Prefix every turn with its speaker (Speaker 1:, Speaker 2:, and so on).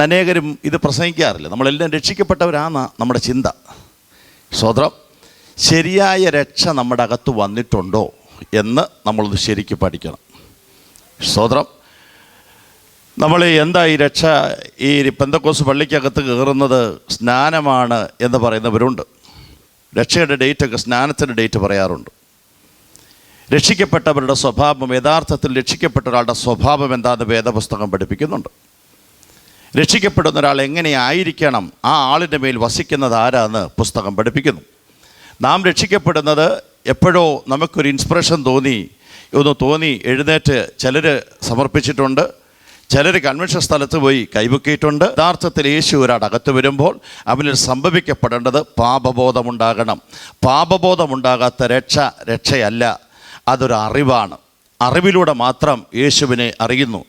Speaker 1: അനേകരും ഇത് പ്രസംഗിക്കാറില്ല. നമ്മളെല്ലാം രക്ഷിക്കപ്പെട്ടവരാണ് നമ്മുടെ ചിന്ത. സ്തോത്രം. ശരിയായ രക്ഷ നമ്മുടെ അകത്ത് വന്നിട്ടുണ്ടോ എന്ന് നമ്മളത് ശരിക്കും പഠിക്കണം. സ്തോത്രം. നമ്മൾ എന്താ ഈ രക്ഷ, ഈ പെന്തക്കോസ്ത് പള്ളിക്കകത്ത് കയറുന്നത് സ്നാനമാണ് എന്ന് പറയുന്നവരുണ്ട്. രക്ഷയുടെ ഡേറ്റൊക്കെ സ്നാനത്തിൻ്റെ ഡേറ്റ് പറയാറുണ്ട്. രക്ഷിക്കപ്പെട്ടവരുടെ സ്വഭാവം, യഥാർത്ഥത്തിൽ രക്ഷിക്കപ്പെട്ട ഒരാളുടെ സ്വഭാവം എന്താണെന്ന് വേദപുസ്തകം പഠിപ്പിക്കുന്നുണ്ട്. രക്ഷിക്കപ്പെടുന്ന ഒരാൾ എങ്ങനെയായിരിക്കണം, ആ ആളിൻ്റെ മേൽ വസിക്കുന്നത് ആരാന്ന് പുസ്തകം പഠിപ്പിക്കുന്നു. നാം രക്ഷിക്കപ്പെടുന്നത് എപ്പോഴോ നമുക്കൊരു ഇൻസ്പിറേഷൻ തോന്നി എഴുന്നേറ്റ് ചിലർ സമർപ്പിച്ചിട്ടുണ്ട്, ചിലർ കൺവെൻഷൻ സ്ഥലത്ത് പോയി കൈപൊക്കിയിട്ടുണ്ട്. യഥാർത്ഥത്തിൽ യേശു ഒരാടകത്ത് വരുമ്പോൾ അവനിൽ സംഭവിക്കപ്പെടേണ്ടത് പാപബോധമുണ്ടാകണം. പാപബോധമുണ്ടാകാത്ത രക്ഷയല്ല, അതൊരു അറിവാണ്. അറിവിലൂടെ മാത്രം യേശുവിനെ അറിയുന്നു.